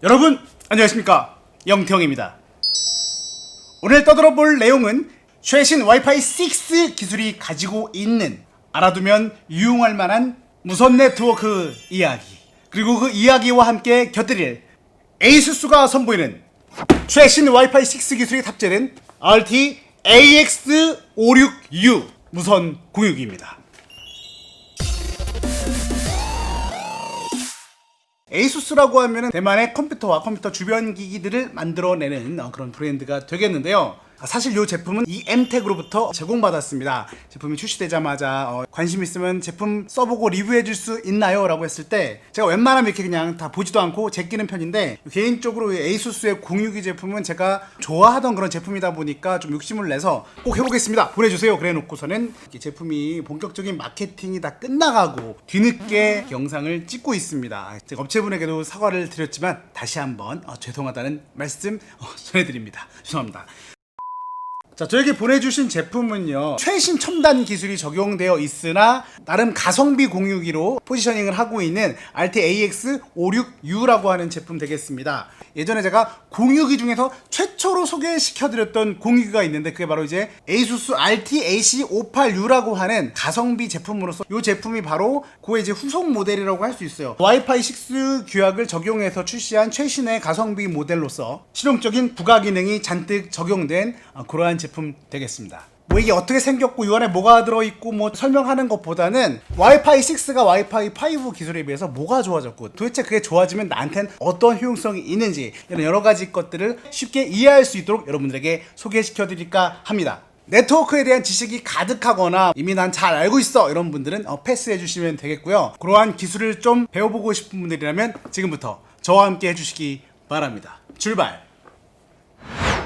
여러분 안녕하십니까, 영태형입니다. 오늘 떠들어볼 내용은 최신 와이파이 6 기술이 가지고 있는 알아두면 유용할 만한 무선 네트워크 이야기, 그리고 그 이야기와 함께 곁들일 에이수스가 선보이는 최신 와이파이 6 기술이 탑재된 RT-AX56U 무선 공유기입니다. 에이수스라고 하면 대만의 컴퓨터와 컴퓨터 주변 기기들을 만들어내는 그런 브랜드가 되겠는데요. 사실 이 제품은 이 M택으로부터 제공받았습니다. 제품이 출시되자마자 관심 있으면 제품 써보고 리뷰해줄 수 있나요? 라고 했을 때 제가 웬만하면 이렇게 그냥 다 보지도 않고 제끼는 편인데, 개인적으로 에이수스의 공유기 제품은 제가 좋아하던 그런 제품이다 보니까 좀 욕심을 내서 꼭 해보겠습니다, 보내주세요 그래 놓고서는 제품이 본격적인 마케팅이 다 끝나가고 뒤늦게 영상을 찍고 있습니다. 제가 업체분에게도 사과를 드렸지만 다시 한번 죄송하다는 말씀 전해드립니다. 죄송합니다. 자, 저에게 보내주신 제품은요, 최신 첨단 기술이 적용되어 있으나 나름 가성비 공유기로 포지셔닝을 하고 있는 RT-AX56U라고 하는 제품 되겠습니다. 예전에 제가 공유기 중에서 최초로 소개시켜드렸던 공유기가 있는데, 그게 바로 이제 에이수스 RT-AC58U라고 하는 가성비 제품으로서 이 제품이 바로 그의 이제 후속 모델이라고 할 수 있어요. 와이파이 6 규약을 적용해서 출시한 최신의 가성비 모델로서 실용적인 부가 기능이 잔뜩 적용된 그러한 제품 되겠습니다. 뭐 이게 어떻게 생겼고 이 안에 뭐가 들어있고 뭐 설명하는 것보다는 와이파이 6가 와이파이 5 기술에 비해서 뭐가 좋아졌고 도대체 그게 좋아지면 나한텐 어떤 효용성이 있는지, 이런 여러 가지 것들을 쉽게 이해할 수 있도록 여러분들에게 소개시켜 드릴까 합니다. 네트워크에 대한 지식이 가득하거나 이미 난 잘 알고 있어 이런 분들은 패스해 주시면 되겠고요. 그러한 기술을 좀 배워보고 싶은 분들이라면 지금부터 저와 함께 해주시기 바랍니다. 출발!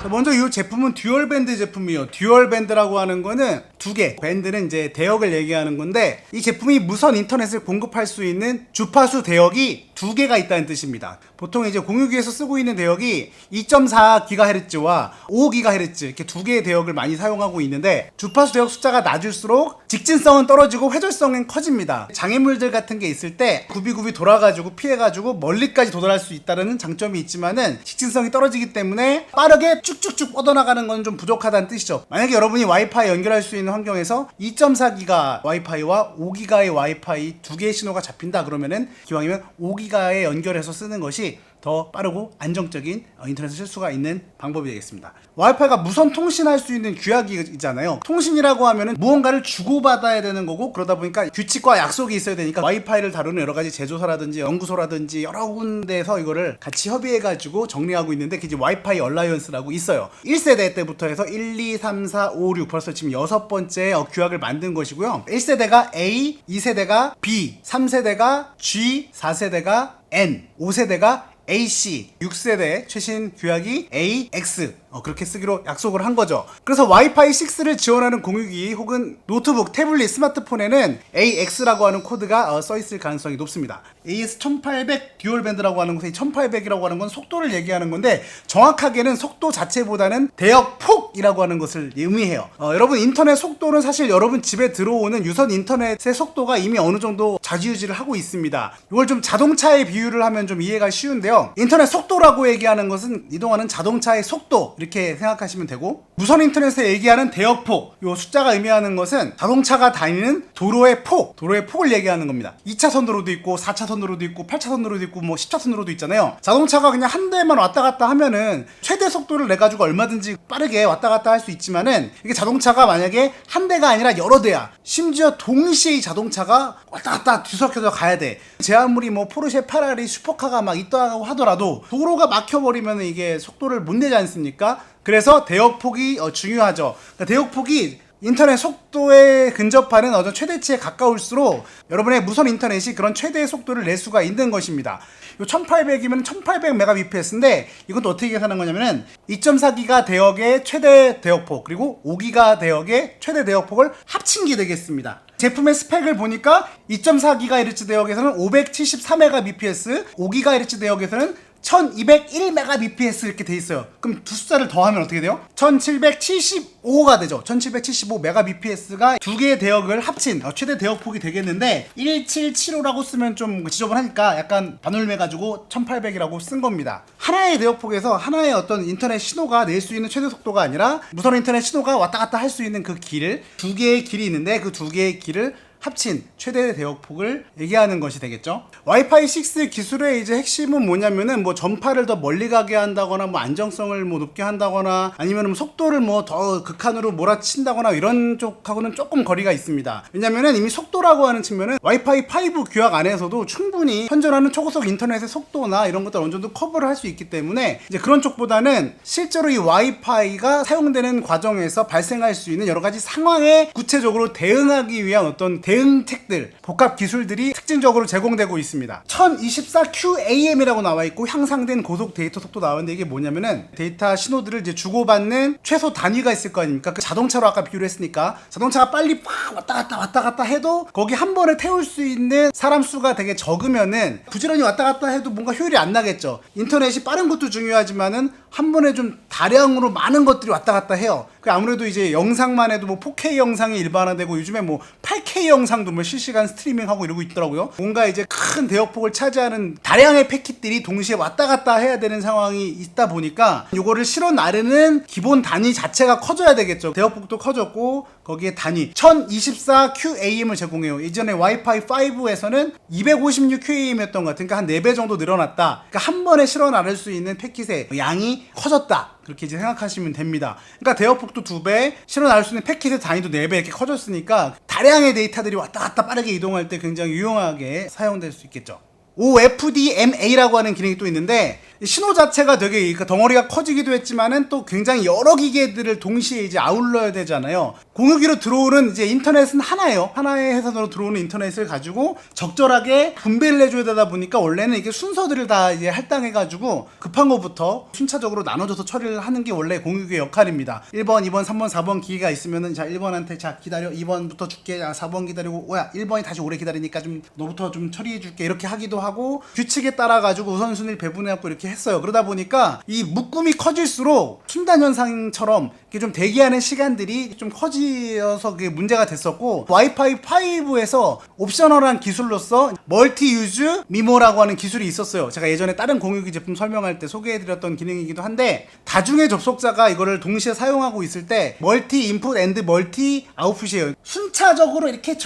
먼저 이 제품은 듀얼 밴드 제품이에요. 듀얼 밴드라고 하는 거는 두 개, 밴드는 이제 대역을 얘기하는 건데, 이 제품이 무선 인터넷을 공급할 수 있는 주파수 대역이 두 개가 있다는 뜻입니다. 보통 이제 공유기에서 쓰고 있는 대역이 2.4GHz와 5GHz 이렇게 두 개의 대역을 많이 사용하고 있는데, 주파수 대역 숫자가 낮을수록 직진성은 떨어지고 회전성은 커집니다. 장애물들 같은 게 있을 때 굽이굽이 돌아가지고 피해가지고 멀리까지 도달할 수 있다는 장점이 있지만은 직진성이 떨어지기 때문에 빠르게 쭉쭉쭉 뻗어나가는 건 좀 부족하다는 뜻이죠. 만약에 여러분이 와이파이 연결할 수 있는 환경에서 2.4기가 와이파이와 5기가의 와이파이 두 개의 신호가 잡힌다 그러면은 기왕이면 5기가에 연결해서 쓰는 것이 더 빠르고 안정적인 인터넷을 쓸 수가 있는 방법이 되겠습니다. 와이파이가 무선 통신할 수 있는 규약이잖아요. 통신이라고 하면은 무언가를 주고받아야 되는 거고, 그러다 보니까 규칙과 약속이 있어야 되니까 와이파이를 다루는 여러 가지 제조사라든지 연구소라든지 여러 군데에서 이거를 같이 협의해가지고 정리하고 있는데, 그게 이제 와이파이 얼라이언스라고 있어요. 1세대 때부터 해서 1, 2, 3, 4, 5, 6 벌써 지금 6번째 규약을 만든 것이고요. 1세대가 A, 2세대가 B, 3세대가 G, 4세대가 N, 5세대가 AC, 6세대 최신 규약이 AX 그렇게 쓰기로 약속을 한 거죠. 그래서 와이파이 6를 지원하는 공유기 혹은 노트북, 태블릿, 스마트폰에는 AX라고 하는 코드가 써 있을 가능성이 높습니다. AS1800 듀얼 밴드라고 하는 것에 1800이라고 하는 건 속도를 얘기하는 건데, 정확하게는 속도 자체보다는 대역 폭이라고 하는 것을 의미해요. 여러분 인터넷 속도는 사실 여러분 집에 들어오는 유선 인터넷의 속도가 이미 어느 정도 좌지우지를 하고 있습니다. 이걸 좀 자동차에 비유를 하면 좀 이해가 쉬운데요. 인터넷 속도라고 얘기하는 것은 이동하는 자동차의 속도 이렇게 생각하시면 되고, 무선 인터넷에 얘기하는 대역폭, 이 숫자가 의미하는 것은 자동차가 다니는 도로의 폭, 도로의 폭을 얘기하는 겁니다. 2차선 도로도 있고 4차선 도로도 있고 8차선 도로도 있고 뭐 10차선 도로도 있잖아요. 자동차가 그냥 한 대만 왔다 갔다 하면은 최대 속도를 내 가지고 얼마든지 빠르게 왔다 갔다 할 수 있지만은, 이게 자동차가 만약에 한 대가 아니라 여러 대야, 심지어 동시에 이 자동차가 왔다 갔다 뒤섞여서 가야 돼. 제 아무리 뭐 포르쉐, 페라리, 슈퍼카가 막 있다고 하더라도 도로가 막혀버리면 이게 속도를 못 내지 않습니까? 그래서 대역폭이 중요하죠. 그러니까 대역폭이 인터넷 속도에 근접하는 어떤 최대치에 가까울수록 여러분의 무선 인터넷이 그런 최대의 속도를 낼 수가 있는 것입니다. 요 1800이면 1800mbps인데, 이건 또 어떻게 계산하는 거냐면은 2.4기가 대역의 최대 대역폭 그리고 5기가 대역의 최대 대역폭을 합친 게 되겠습니다. 제품의 스펙을 보니까 2.4GHz 대역에서는 573mbps, 5GHz 대역에서는 1201Mbps 이렇게 돼 있어요. 그럼 두 숫자를 더하면 어떻게 돼요? 1775가 되죠. 1775Mbps가 두 개의 대역을 합친 최대 대역폭이 되겠는데 1775라고 쓰면 좀 지저분하니까 약간 반올매가지고 1800이라고 쓴 겁니다. 하나의 대역폭에서 하나의 어떤 인터넷 신호가 낼 수 있는 최대 속도가 아니라 무선 인터넷 신호가 왔다 갔다 할 수 있는 그 길을, 두 개의 길이 있는데 그 두 개의 길을 합친 최대 대역폭을 얘기하는 것이 되겠죠. 와이파이 6 기술의 이제 핵심은 뭐냐면은 뭐 전파를 더 멀리 가게 한다거나 뭐 안정성을 뭐 높게 한다거나 아니면 속도를 뭐 더 극한으로 몰아친다거나 이런 쪽하고는 조금 거리가 있습니다. 왜냐면은 이미 속도라고 하는 측면은 와이파이 5 규약 안에서도 충분히 현존하는 초고속 인터넷의 속도나 이런 것들 어느 정도 커버를 할 수 있기 때문에 이제 그런 쪽보다는 실제로 이 와이파이가 사용되는 과정에서 발생할 수 있는 여러 가지 상황에 구체적으로 대응하기 위한 어떤 대응책들, 복합 기술들이 특징적으로 제공되고 있습니다. 1024QAM이라고 나와 있고 향상된 고속 데이터 속도 나왔는데 이게 뭐냐면은 데이터 신호들을 이제 주고받는 최소 단위가 있을 거 아닙니까? 그 자동차로 아까 비교를 했으니까 자동차가 빨리 팍 왔다 갔다 해도 거기 한 번에 태울 수 있는 사람 수가 되게 적으면은 부지런히 왔다 갔다 해도 뭔가 효율이 안 나겠죠. 인터넷이 빠른 것도 중요하지만은 한 번에 좀 다량으로 많은 것들이 왔다 갔다 해요. 아무래도 이제 영상만 해도 뭐 4K 영상이 일반화되고 요즘에 뭐 8K 영상도 뭐 실시간 스트리밍하고 이러고 있더라고요. 뭔가 이제 큰 대역폭을 차지하는 다량의 패킷들이 동시에 왔다 갔다 해야 되는 상황이 있다 보니까 요거를 실어 나르는 기본 단위 자체가 커져야 되겠죠. 대역폭도 커졌고 거기에 단위 1024QAM을 제공해요. 예전에 와이파이 5에서는 256QAM이었던 것 같으니까 한 4배 정도 늘어났다. 그러니까 한 번에 실어 나를 수 있는 패킷의 양이 커졌다. 그렇게 이제 생각하시면 됩니다. 그러니까 대역폭도 2배, 실어 나올 수 있는 패킷의 단위도 4배 이렇게 커졌으니까 다량의 데이터들이 왔다 갔다 빠르게 이동할 때 굉장히 유용하게 사용될 수 있겠죠. OFDMA라고 하는 기능이 또 있는데 신호 자체가 되게 그러니까 덩어리가 커지기도 했지만은 또 굉장히 여러 기계들을 동시에 이제 아울러야 되잖아요. 공유기로 들어오는 이제 인터넷은 하나예요. 하나의 회사로 들어오는 인터넷을 가지고 적절하게 분배를 해줘야 되다 보니까 원래는 이게 순서들을 다 이제 할당해가지고 급한 것부터 순차적으로 나눠줘서 처리를 하는 게 원래 공유기의 역할입니다. 1번, 2번, 3번, 4번 기계가 있으면은 자 1번한테 자 기다려 2번부터 줄게 4번 기다리고 오야 1번이 다시 오래 기다리니까 좀 너부터 좀 처리해줄게 이렇게 하기도 하고 규칙에 따라 가지고 우선순위를 배분해갖고 이렇게 했어요. 그러다 보니까 이 묶음이 커질수록 순단 현상처럼 이렇게 좀 대기하는 시간들이 좀 커져서 그게 문제가 됐었고 와이파이 5에서 옵셔널한 기술로서 멀티 유즈 미모라고 하는 기술이 있었어요. 제가 예전에 다른 공유기 제품 설명할 때 소개해드렸던 기능이기도 한데 다중의 접속자가 이거를 동시에 사용하고 있을 때 멀티 인풋 앤드 멀티 아웃풋이에요. 순차적으로 이렇게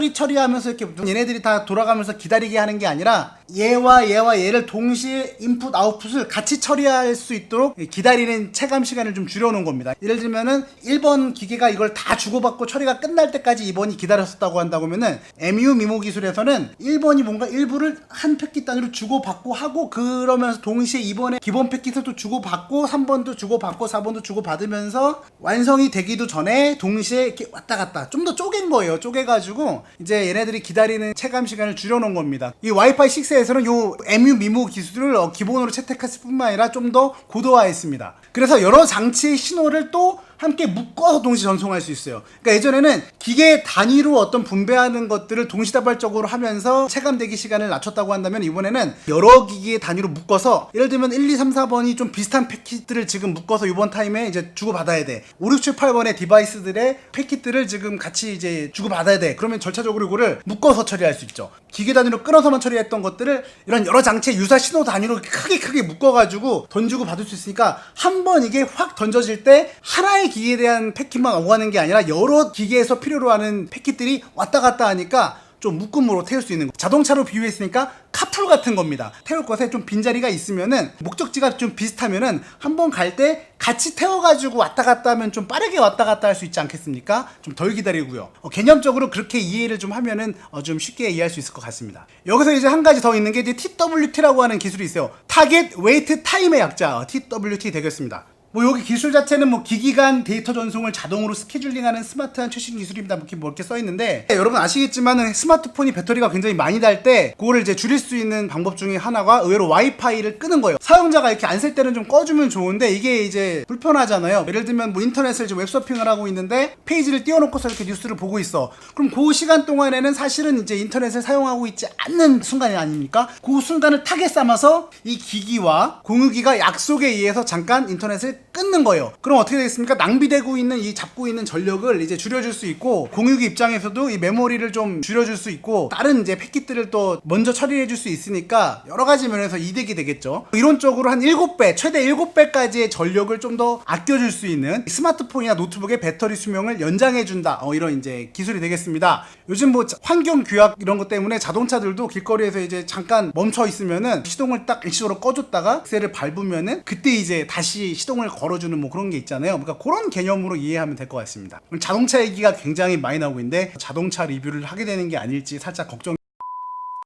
처리하면서 이렇게 얘네들이 다 돌아가면서 기다리게 하는 게 아니라 얘와 얘를 동시에 인풋 아웃풋을 같이 처리할 수 있도록 기다리는 체감 시간을 좀 줄여놓은 겁니다. 예를 들면은 1번 기계가 이걸 다 주고받고 처리가 끝날 때까지 2번이 기다렸었다고 한다고 하면은 MU 미모 기술에서는 1번이 뭔가 일부를 한 패킷 단위로 주고받고 하고 그러면서 동시에 2번에 기본 패킷을 또 주고받고 3번도 주고받고 4번도 주고받으면서 완성이 되기도 전에 동시에 이렇게 왔다 갔다 좀 더 쪼갠 거예요. 쪼개가지고 이제 얘네들이 기다리는 체감 시간을 줄여놓은 겁니다. 이 와이파이 6에서는 요 MU 미모 기술을 기본으로 채택했을 뿐만 아니라 좀 더 고도화했습니다. 그래서 여러 장치의 신호를 또 함께 묶어서 동시 전송할 수 있어요. 그러니까 예전에는 기계 단위로 어떤 분배하는 것들을 동시다발적으로 하면서 체감대기 시간을 낮췄다고 한다면 이번에는 여러 기계 단위로 묶어서 예를 들면 1, 2, 3, 4번이 좀 비슷한 패킷들을 지금 묶어서 이번 타임에 이제 주고받아야 돼. 5, 6, 7, 8번의 디바이스들의 패킷들을 지금 같이 이제 주고받아야 돼. 그러면 절차적으로 이거를 묶어서 처리할 수 있죠. 기계 단위로 끊어서만 처리했던 것들을 이런 여러 장치의 유사 신호 단위로 크게 묶어가지고 던지고 받을 수 있으니까 한 번 이게 확 던져질 때 하나의 기계에 대한 패킷만 오가는 게 아니라 여러 기계에서 필요로 하는 패킷들이 왔다 갔다 하니까 좀 묶음으로 태울 수 있는 거. 자동차로 비유했으니까 카풀 같은 겁니다. 태울 것에 좀 빈자리가 있으면은 목적지가 좀 비슷하면은 한번 갈 때 같이 태워가지고 왔다 갔다 하면 좀 빠르게 왔다 갔다 할 수 있지 않겠습니까? 좀 덜 기다리고요. 개념적으로 그렇게 이해를 좀 하면은 좀 쉽게 이해할 수 있을 것 같습니다. 여기서 이제 한 가지 더 있는 게 이제 TWT라고 하는 기술이 있어요. 타겟 웨이트 타임의 약자 TWT 되겠습니다. 뭐 여기 기술 자체는 뭐 기기 간 데이터 전송을 자동으로 스케줄링하는 스마트한 최신 기술입니다. 뭐 이렇게 써 있는데, 여러분 아시겠지만은 스마트폰이 배터리가 굉장히 많이 달 때 그거를 이제 줄일 수 있는 방법 중에 하나가 의외로 와이파이를 끄는 거예요. 사용자가 이렇게 안 쓸 때는 좀 꺼주면 좋은데 이게 이제 불편하잖아요. 예를 들면 뭐 인터넷을 이제 웹서핑을 하고 있는데 페이지를 띄워놓고서 이렇게 뉴스를 보고 있어. 그럼 그 시간 동안에는 사실은 이제 인터넷을 사용하고 있지 않는 순간이 아닙니까? 그 순간을 타겟 삼아서 이 기기와 공유기가 약속에 의해서 잠깐 인터넷을 끊는 거예요. 그럼 어떻게 되겠습니까? 낭비되고 있는 이 잡고 있는 전력을 이제 줄여줄 수 있고, 공유기 입장에서도 이 메모리를 좀 줄여줄 수 있고, 다른 이제 패킷들을 또 먼저 처리해줄 수 있으니까 여러 가지 면에서 이득이 되겠죠. 이론적으로 한 7배, 최대 7배까지의 전력을 좀 더 아껴줄 수 있는 스마트폰이나 노트북의 배터리 수명을 연장해준다. 이런 이제 기술이 되겠습니다. 요즘 뭐 환경 규약 이런 것 때문에 자동차들도 길거리에서 이제 잠깐 멈춰 있으면은 시동을 딱 일시적으로 꺼줬다가 엑셀을 밟으면은 그때 이제 다시 시동을 걸어주는 뭐 그런 게 있잖아요. 그러니까 그런 개념으로 이해하면 될 것 같습니다. 자동차 얘기가 굉장히 많이 나오고 있는데 자동차 리뷰를 하게 되는 게 아닐지 살짝 걱정.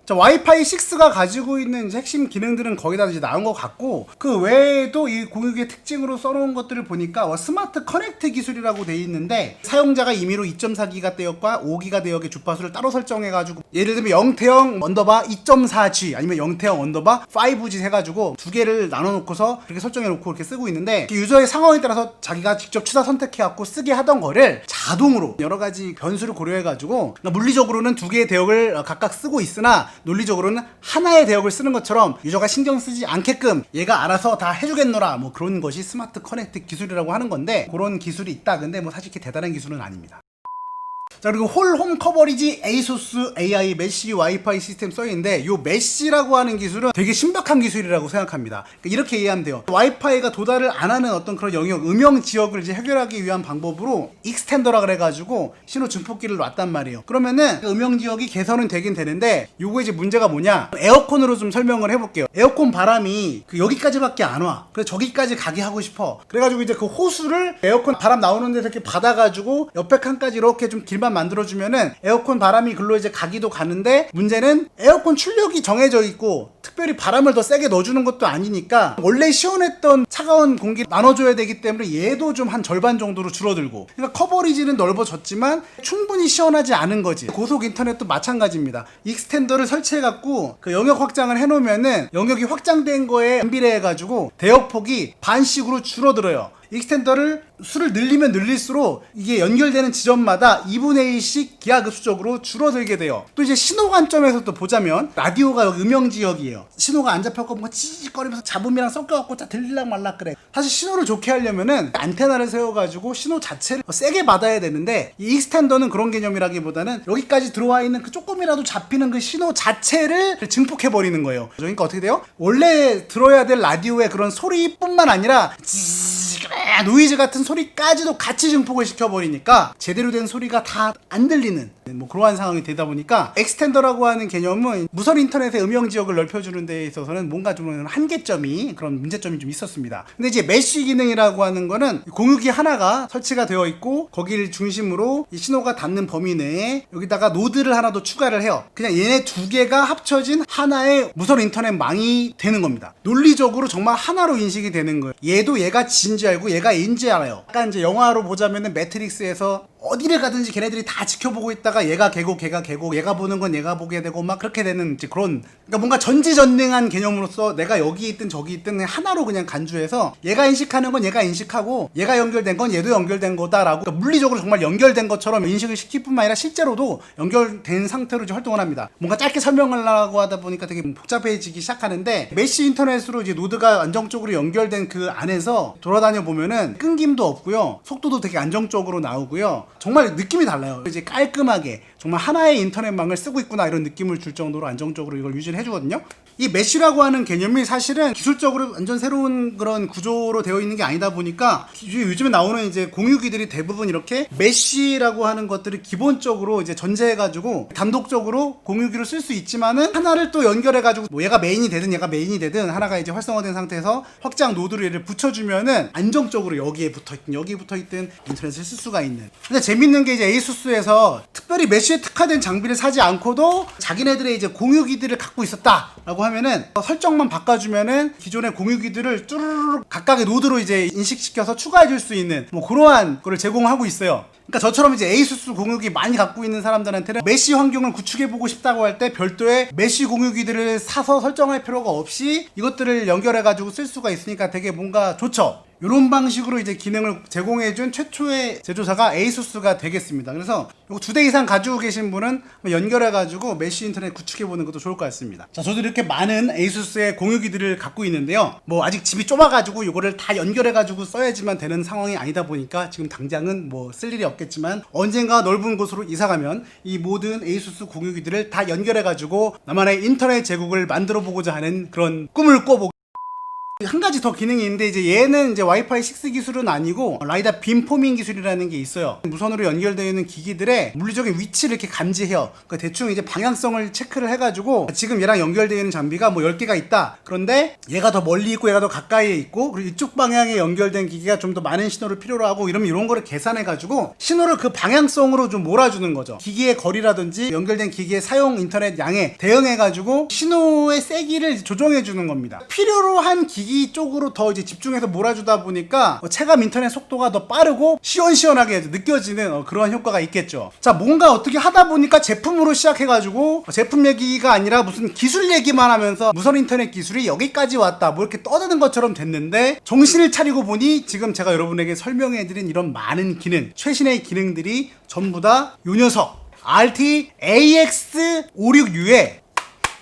자, 와이파이 6가 가지고 있는 이제 핵심 기능들은 거의 다 이제 나온 것 같고, 그 외에도 이 공유기의 특징으로 써놓은 것들을 보니까 스마트 커넥트 기술이라고 돼 있는데, 사용자가 임의로 2.4기가 대역과 5기가 대역의 주파수를 따로 설정해가지고, 예를 들면 0태형 언더바 2.4G 아니면 0태형 언더바 5G 해가지고 두 개를 나눠놓고서 그렇게 설정해놓고 이렇게 쓰고 있는데, 유저의 상황에 따라서 자기가 직접 추사 선택해갖고 쓰게 하던 거를 자동으로 여러 가지 변수를 고려해가지고, 물리적으로는 두 개의 대역을 각각 쓰고 있으나 논리적으로는 하나의 대역을 쓰는 것처럼 유저가 신경 쓰지 않게끔 얘가 알아서 다 해주겠노라, 뭐 그런 것이 스마트 커넥트 기술이라고 하는 건데, 그런 기술이 있다. 근데 뭐 사실 이렇게 대단한 기술은 아닙니다. 자, 그리고 홀 홈 커버리지 ASUS AI 메쉬 와이파이 시스템 써있는데, 요 메쉬라고 하는 기술은 되게 신박한 기술이라고 생각합니다. 그러니까 이렇게 이해하면 돼요. 와이파이가 도달을 안 하는 어떤 그런 영역, 음영 지역을 이제 해결하기 위한 방법으로 익스텐더라 그래가지고 신호 증폭기를 놨단 말이에요. 그러면은 그 음영 지역이 개선은 되긴 되는데, 요거 이제 문제가 뭐냐, 에어컨으로 좀 설명을 해볼게요. 에어컨 바람이 그 여기까지밖에 안 와. 그래서 저기까지 가게 하고 싶어. 그래가지고 이제 그 호수를 에어컨 바람 나오는 데서 이렇게 받아가지고 옆에 칸까지 이렇게 좀 길만 만들어주면은 에어컨 바람이 글로 이제 가기도 가는데, 문제는 에어컨 출력이 정해져 있고 특별히 바람을 더 세게 넣어주는 것도 아니니까 원래 시원했던 차가운 공기를 나눠줘야 되기 때문에 얘도 좀 한 절반 정도로 줄어들고, 그러니까 커버리지는 넓어졌지만 충분히 시원하지 않은 거지. 고속 인터넷도 마찬가지입니다. 익스텐더를 설치해갖고 그 영역 확장을 해놓으면은 영역이 확장된 거에 반비례해가지고 대역폭이 반씩으로 줄어들어요. 익스텐더를 수를 늘리면 늘릴수록 이게 연결되는 지점마다 2분의 1씩 기하급수적으로 줄어들게 돼요. 또 이제 신호 관점에서 또 보자면, 라디오가 여기 음영 지역이에요. 신호가 안 잡혀서 뭔가 찌직거리면서 잡음이랑 섞여갖고 들릴락 말락 그래. 사실 신호를 좋게 하려면은 안테나를 세워가지고 신호 자체를 세게 받아야 되는데, 이 익스텐더는 그런 개념이라기보다는 여기까지 들어와 있는 그 조금이라도 잡히는 그 신호 자체를 증폭해버리는 거예요. 그러니까 어떻게 돼요? 원래 들어야 될 라디오의 그런 소리뿐만 아니라 노이즈 같은 소리까지도 같이 증폭을 시켜버리니까 제대로 된 소리가 다 안 들리는 뭐 그러한 상황이 되다 보니까, 엑스텐더라고 하는 개념은 무선 인터넷의 음영 지역을 넓혀주는 데 있어서는 뭔가 좀 한계점이, 그런 문제점이 좀 있었습니다. 근데 이제 메쉬 기능이라고 하는 거는 공유기 하나가 설치가 되어 있고 거기를 중심으로 이 신호가 닿는 범위 내에 여기다가 노드를 하나 더 추가를 해요. 그냥 얘네 두 개가 합쳐진 하나의 무선 인터넷 망이 되는 겁니다. 논리적으로 정말 하나로 인식이 되는 거예요. 얘도 얘가 진지 알고 얘가 인지 알아요. 약간 이제 영화로 보자면은 매트릭스에서 어디를 가든지 걔네들이 다 지켜보고 있다가 얘가 개고 걔가 개고, 얘가 보는 건 얘가 보게 되고 막 그렇게 되는 이제 그런, 그러니까 뭔가 전지전능한 개념으로서 내가 여기 있든 저기 있든 그냥 하나로 그냥 간주해서 얘가 인식하는 건 얘가 인식하고 얘가 연결된 건 얘도 연결된 거다라고, 그러니까 물리적으로 정말 연결된 것처럼 인식을 시킬 뿐만 아니라 실제로도 연결된 상태로 이제 활동을 합니다. 뭔가 짧게 설명하려고 하다 보니까 되게 복잡해지기 시작하는데, 메쉬 인터넷으로 이제 노드가 안정적으로 연결된 그 안에서 돌아다녀 보면은 끊김도 없고요, 속도도 되게 안정적으로 나오고요, 정말 느낌이 달라요. 이제 깔끔하게 정말 하나의 인터넷망을 쓰고 있구나 이런 느낌을 줄 정도로 안정적으로 이걸 유지를 해주거든요. 이 메쉬라고 하는 개념이 사실은 기술적으로 완전 새로운 그런 구조로 되어 있는 게 아니다 보니까, 요즘에 나오는 이제 공유기들이 대부분 이렇게 메쉬라고 하는 것들을 기본적으로 이제 전제해가지고 단독적으로 공유기로 쓸 수 있지만은, 하나를 또 연결해가지고 뭐 얘가 메인이 되든 하나가 이제 활성화된 상태에서 확장 노드를 얘를 붙여주면은 안정적으로 여기에 붙어있든 인터넷을 쓸 수가 있는. 근데 재밌는 게 이제 에이수스에서 특별히 메쉬에 특화된 장비를 사지 않고도 자기네들의 이제 공유기들을 갖고 있었다라고 하면은 설정만 바꿔주면은 기존의 공유기들을 쭈르륵 각각의 노드로 이제 인식시켜서 추가해 줄 수 있는 뭐 그러한 거를 제공하고 있어요. 그러니까 저처럼 이제 에이수스 공유기 많이 갖고 있는 사람들한테는 메쉬 환경을 구축해보고 싶다고 할 때 별도의 메쉬 공유기들을 사서 설정할 필요가 없이 이것들을 연결해가지고 쓸 수가 있으니까 되게 뭔가 좋죠. 이런 방식으로 이제 기능을 제공해준 최초의 제조사가 에이수스가 되겠습니다. 그래서 이거 2대 이상 가지고 계신 분은 연결해가지고 메쉬 인터넷 구축해보는 것도 좋을 것 같습니다. 자, 저도 이렇게 많은 에이수스의 공유기들을 갖고 있는데요. 뭐 아직 집이 좁아가지고 이거를 다 연결해가지고 써야지만 되는 상황이 아니다 보니까 지금 당장은 뭐 쓸 일이 없겠지만 언젠가 넓은 곳으로 이사가면 이 모든 에이수스 공유기들을 다 연결해가지고 나만의 인터넷 제국을 만들어 보고자 하는 그런 꿈을 꿔보고 한 가지 더 기능이 있는데 이제 얘는 이제 와이파이 6 기술은 아니고 라이다 빔포밍 기술이라는 게 있어요. 무선으로 연결되어 있는 기기들의 물리적인 위치를 이렇게 감지해요. 그러니까 대충 이제 방향성을 체크를 해가지고 지금 얘랑 연결되어 있는 장비가 뭐 10개가 있다. 그런데 얘가 더 멀리 있고 얘가 더 가까이에 있고 그리고 이쪽 방향에 연결된 기기가 좀 더 많은 신호를 필요로 하고 이러면 이런 거를 계산해가지고 신호를 그 방향성으로 좀 몰아주는 거죠. 기기의 거리라든지 연결된 기기의 사용 인터넷 양에 대응해가지고 신호의 세기를 조정해주는 겁니다. 필요로 한 기기 쪽으로 더 이제 집중해서 몰아주다 보니까 체감 인터넷 속도가 더 빠르고 시원시원하게 느껴지는 그러한 효과가 있겠죠. 자, 뭔가 어떻게 하다 보니까 제품으로 시작해가지고 제품 얘기가 아니라 무슨 기술 얘기만 하면서 무선 인터넷 기술이 여기까지 왔다 뭐 이렇게 떠드는 것처럼 됐는데 정신을 차리고 보니 지금 제가 여러분에게 설명해드린 이런 많은 기능, 최신의 기능들이 전부 다 요 녀석 RT-AX56U에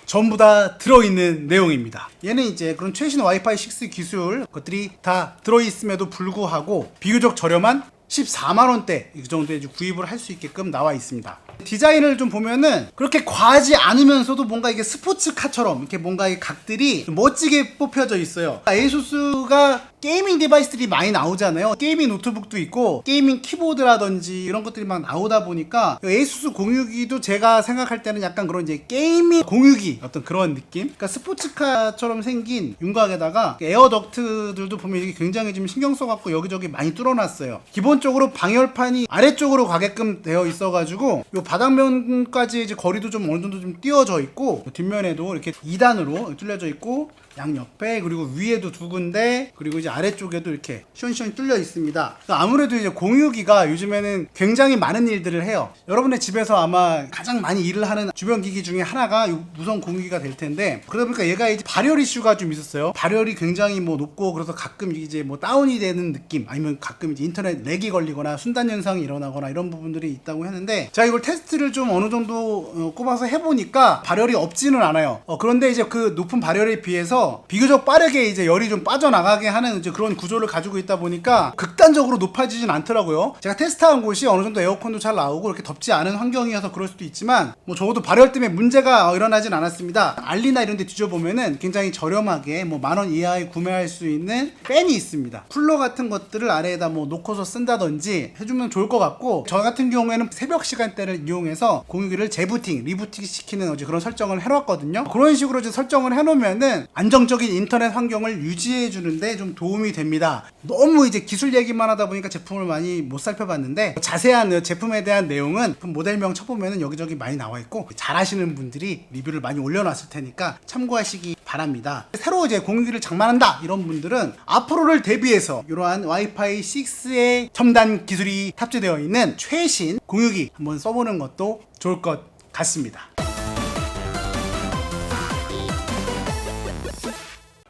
전부 다 들어있는 내용입니다. 얘는 이제 그런 최신 와이파이 6 기술 것들이 다 들어있음에도 불구하고 비교적 저렴한 14만원대 이 정도에 구입을 할 수 있게끔 나와 있습니다. 디자인을 좀 보면은 그렇게 과하지 않으면서도 뭔가 이게 스포츠카처럼 이렇게 뭔가 이 각들이 멋지게 뽑혀져 있어요. 에이수스가 게이밍 디바이스들이 많이 나오잖아요. 게이밍 노트북도 있고 게이밍 키보드라든지 이런 것들이 막 나오다 보니까 에이수스 공유기도 제가 생각할 때는 약간 그런 이제 게이밍 공유기 어떤 그런 느낌? 그러니까 스포츠카처럼 생긴 윤곽에다가 에어 덕트들도 보면 이게 굉장히 좀 신경 써갖고 여기저기 많이 뚫어놨어요. 기본적으로 방열판이 아래쪽으로 가게끔 되어 있어가지고 요 바닥면까지 이제 거리도 좀 어느 정도 좀 띄워져 있고 뒷면에도 이렇게 2단으로 뚫려져 있고 양옆에 그리고 위에도 2군데 그리고 이제 아래쪽에도 이렇게 시원시원히 뚫려 있습니다. 아무래도 이제 공유기가 요즘에는 굉장히 많은 일들을 해요. 여러분의 집에서 아마 가장 많이 일을 하는 주변 기기 중에 하나가 이 무선 공유기가 될 텐데 그러다 보니까 얘가 이제 발열 이슈가 좀 있었어요. 발열이 굉장히 뭐 높고 그래서 가끔 이제 뭐 다운이 되는 느낌 아니면 가끔 이제 인터넷 렉이 걸리거나 순단 현상이 일어나거나 이런 부분들이 있다고 했는데 제가 이걸 테스트를 좀 어느 정도 꼽아서 해보니까 발열이 없지는 않아요. 그런데 이제 그 높은 발열에 비해서 비교적 빠르게 이제 열이 좀 빠져나가게 하는 이제 그런 구조를 가지고 있다 보니까 극단적으로 높아지진 않더라고요. 제가 테스트한 곳이 어느 정도 에어컨도 잘 나오고 이렇게 덥지 않은 환경이어서 그럴 수도 있지만 뭐 적어도 발열 때문에 문제가 일어나진 않았습니다. 알리나 이런 데 뒤져보면은 굉장히 저렴하게 뭐 10,000원 이하에 구매할 수 있는 팬이 있습니다. 쿨러 같은 것들을 아래에다 뭐 놓고서 쓴다든지 해주면 좋을 것 같고 저 같은 경우에는 새벽 시간대를 이용해서 공유기를 재부팅, 리부팅 시키는 그런 설정을 해놨거든요. 그런 식으로 이제 설정을 해놓으면은 안정적인 인터넷 환경을 유지해 주는데 좀 도움이 됩니다. 너무 이제 기술 얘기만 하다 보니까 제품을 많이 못 살펴봤는데 자세한 제품에 대한 내용은 그 모델명 쳐보면 여기저기 많이 나와 있고 잘 하시는 분들이 리뷰를 많이 올려놨을 테니까 참고하시기 바랍니다. 새로 이제 공유기를 장만한다 이런 분들은 앞으로를 대비해서 이러한 와이파이 6의 첨단 기술이 탑재되어 있는 최신 공유기 한번 써보는 것도 좋을 것 같습니다.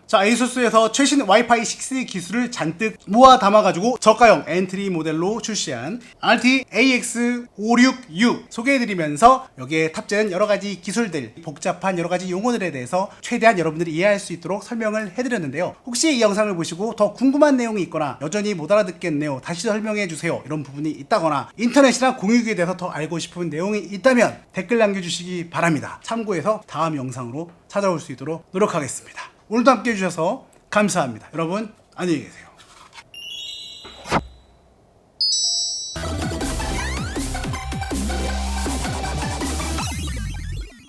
자, 에이수스에서 최신 와이파이 6 기술을 잔뜩 모아 담아가지고 저가형 엔트리 모델로 출시한 RT-AX56U 소개해드리면서 여기에 탑재된 여러가지 기술들, 복잡한 여러가지 용어들에 대해서 최대한 여러분들이 이해할 수 있도록 설명을 해드렸는데요. 혹시 이 영상을 보시고 더 궁금한 내용이 있거나 여전히 못 알아듣겠네요, 다시 설명해주세요, 이런 부분이 있다거나 인터넷이나 공유기에 대해서 더 알고 싶은 내용이 있다면 댓글 남겨주시기 바랍니다. 참고해서 다음 영상으로 찾아올 수 있도록 노력하겠습니다. 오늘도 함께 해주셔서 감사합니다. 여러분 안녕히 계세요.